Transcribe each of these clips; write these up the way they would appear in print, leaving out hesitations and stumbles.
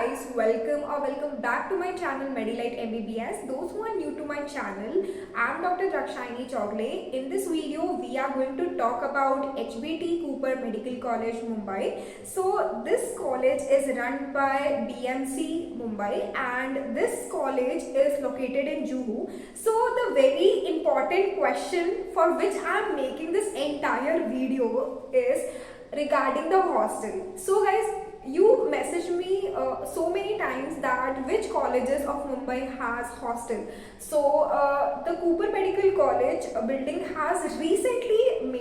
guys, welcome back to my channel Medilite MBBS. Those who are new to my channel, I'm Dr. Drakshayani Chogle. In this video, we are going to talk about HBT Cooper Medical College Mumbai. So this college is run by BMC Mumbai and this college is located in Juhu. So the very important question for which I'm making this entire video is regarding the hostel. So guys, you messaged me so many times that which colleges of Mumbai has hostel. So the Cooper Medical College building has recently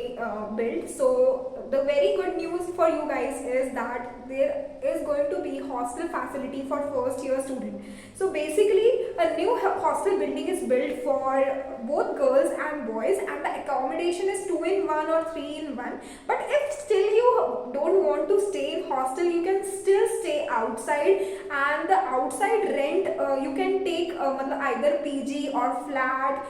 built. So the very good news for you guys is that there is going to be hostel facility for first year student. So basically a new hostel building is built for both girls and boys, and the accommodation is 2-in-1 or 3-in-1. But if still you don't want to stay in hostel, you can still stay outside, and the outside rent you can take either PG or flat,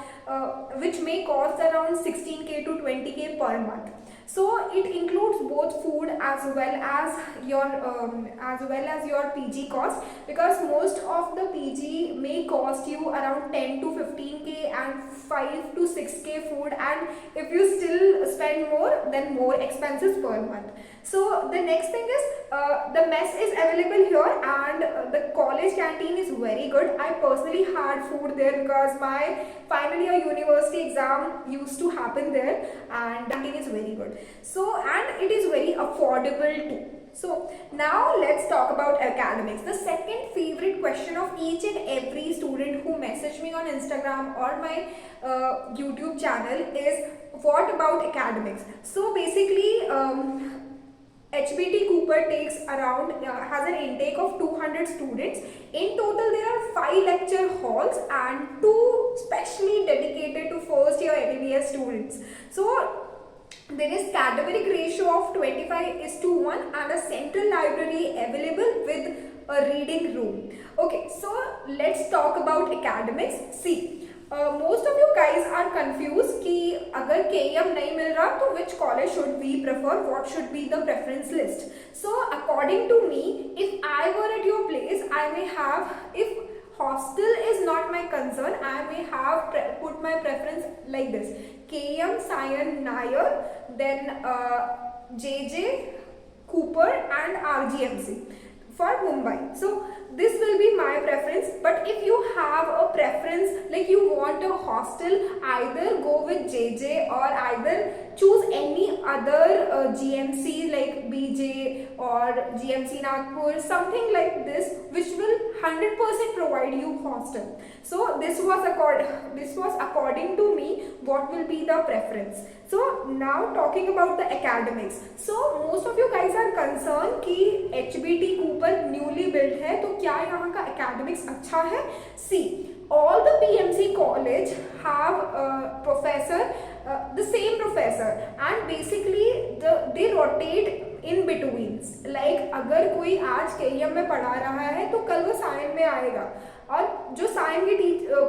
which may cost around 16k to 20k per month. So it includes both food as well as your PG cost, because most of the PG may cost you around 10 to 15k and 5 to 6k food, and if you still spend more, then more expenses per month. So the next thing is the mess is available here, and the college canteen is very good. I personally had food there because my final year university exam used to happen there, and canteen is very good. So, and it is very affordable too. So now let's talk about academics. The second favorite question of each and every student who messaged me on Instagram or my YouTube channel is, what about academics? So basically HBT Cooper takes around has an intake of 200 students. In total there are 5 lecture halls and 2 specially dedicated to first year MBBS students. So there is cadaveric ratio of 25:1 and a central library available with a reading room. Okay, so let's talk about academics. See, most of you guys are confused कि अगर KM नहीं मिल रहा तो which college should we prefer, what should be the preference list. So according to me, if I were at your place, I may have, if hostel is not my concern, I may have put my preference like this: KM, Sion, Nair, then JJ, Cooper and RGMC for Mumbai. So this will be my preference. But if you have a preference, like you want a hostel, either go with JJ or either choose any other GMC like BJ or GMC Nagpur, something like this, which will 100% provide you hostel. So this was according to me what will be the preference. So now talking about the academics. So most of you guys are concerned कि HBT Cooper newly built है तो क्या यहाँ का academics अच्छा है? See, all the PMC college have professor, the same professor, and basically they rotate in between. Like अगर कोई आज KM में पढ़ा रहा है तो कल वो साइन में आएगा, और जो साइन के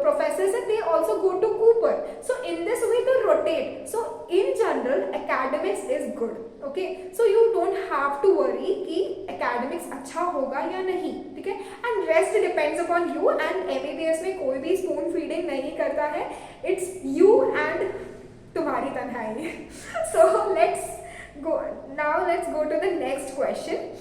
professors है they also go to Cooper. So in this way they rotate. So in general academics is good. Okay, so you don't have to worry कि academics अच्छा होगा या नहीं, ठीक है? And rest depends upon you, and MBBS में कोई भी spoon feeding नहीं करता है. It's you and तुम्हारी तन्हाई. So let's go to the next question.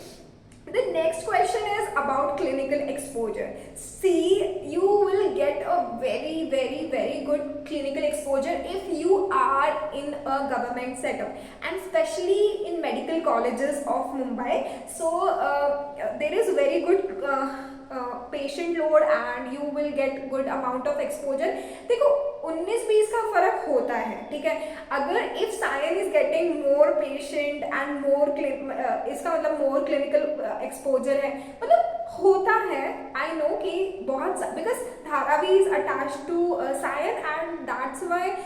The next question is about clinical exposure. See, you will get a very good clinical exposure if you are in a government setup, and especially in medical colleges of Mumbai. So there is very good patient load and you will get good amount of exposure. देखो 19-20 का फर्क होता है, ठीक है? अगर if science is getting more patient and more इसका मतलब more clinical exposure है, मतलब होता है. I know कि बहुत, because Dharavi is attached to science, and that's why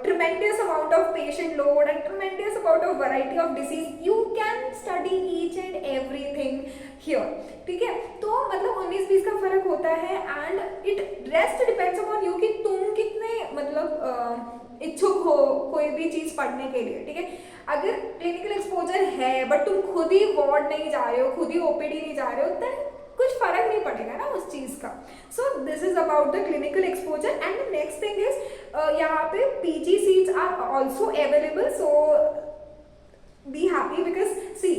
tremendous amount of patient load and tremendous amount of variety of disease, you can study each and everything here, ठीक है? तो मतलब 19-20 का फर्क होता है, and it rest depends upon you कि तुम कितने मतलब इच्छुक हो कोई भी चीज़ पढ़ने के लिए, ठीक है। अगर क्लिनिकल एक्सपोजर है बट तुम खुद ही वार्ड नहीं जा रहे हो, खुद ही ओपीडी नहीं जा रहे हो, देन कुछ फर्क नहीं पड़ेगा ना उस चीज़ का। So this is about the clinical exposure. And the next thing is यहाँ पे PG seats are also available, so be happy because see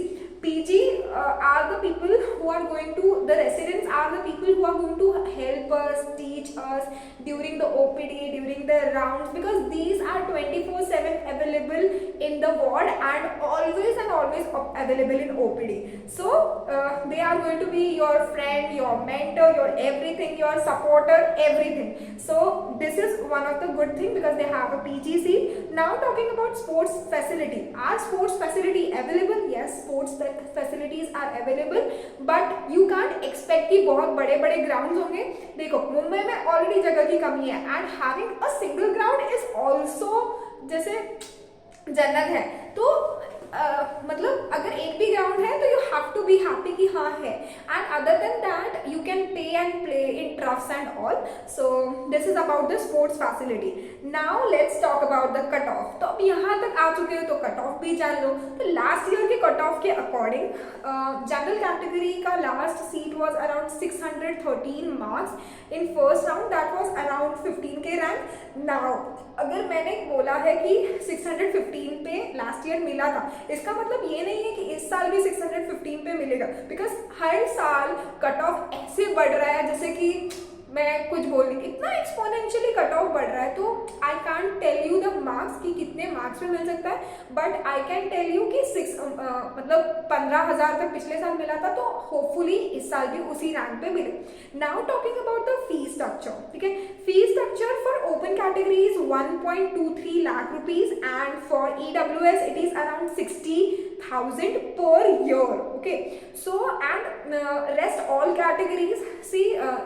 PG are the people who are going to, the residents are the people who are going to help us, teach us during the OPD, during the rounds, because these are 24/7 available in the ward and always available in OPD. So they are going to be your friend, your mentor, your everything, your supporter, everything. So this is one of the good thing because they have a PG seat. Now talking about sports facility, are sports facility available? Yes, sports facilities are available, but you can't expect कि बहुत बड़े बड़े grounds होंगे। देखो मुंबई में already जगह की कमी है and having a single ground is also जैसे जन्नत है। तो मतलब अगर एक भी ग्राउंड है तो you have to be happy कि हाँ है। And other than that you can pay and play in turfs and all. So this is about the sports facility. Now let's talk about the cut off. तो अब यहाँ तक आ चुके हो तो कट ऑफ भी जान लो। तो लास्ट ईयर के कट ऑफ के अकॉर्डिंग जनरल कैटेगरी का last seat was around 613 marks in first round, that was around 15 के रैंक। नाउ अगर मैंने बोला है कि 615 पे लास्ट ईयर मिला था, इसका मतलब ये नहीं है कि इस साल भी 615 पे मिलेगा, बिकॉज हर साल कट ऑफ ऐसे बढ़ रहा है जैसे कि मैं कुछ बोल रही, इतना एक्सपोनेंशियली कट ऑफ बढ़ रहा है। तो I can't tell you the marks कि कितने मार्क्स में मिल सकता है, but I can tell you कि मतलब 15,000 तक पिछले साल मिला था, तो होपफुली इस साल भी उसी रैंक पे मिले। Now talking about the fee structure, ठीक है। Fee structure for open category is 1.23 lakh rupees and for EWS it is around 60,000 per year, okay. So and rest all categories see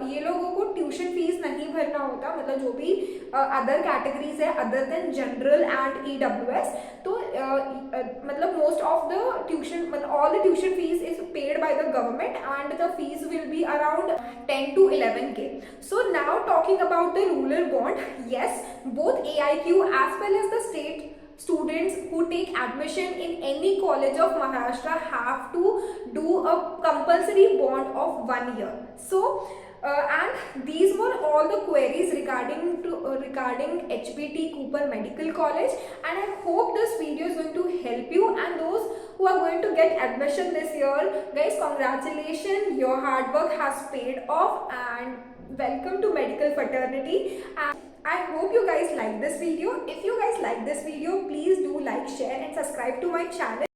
ये लोगों को ट्यूशन फीस नहीं भरना होता, मतलब जो भी अदर कैटेगरीज है other than general and EWS, तो मतलब मोस्ट ऑफ द ट्यूशन, मतलब all the tuition fees is paid by the government and the fees will be around 10 to 11K. So now talking about the rural bond, yes, both AIQ as well as the state students who take admission in any college of Maharashtra have to do a compulsory bond of 1 year. So and these were all the queries regarding HBT Cooper Medical College, and I hope this video is going to help you and those who are going to get admission this year. Guys, congratulations, your hard work has paid off and welcome to medical fraternity. And I hope you guys like this video. If you guys like this video, please do like, share and subscribe to my channel.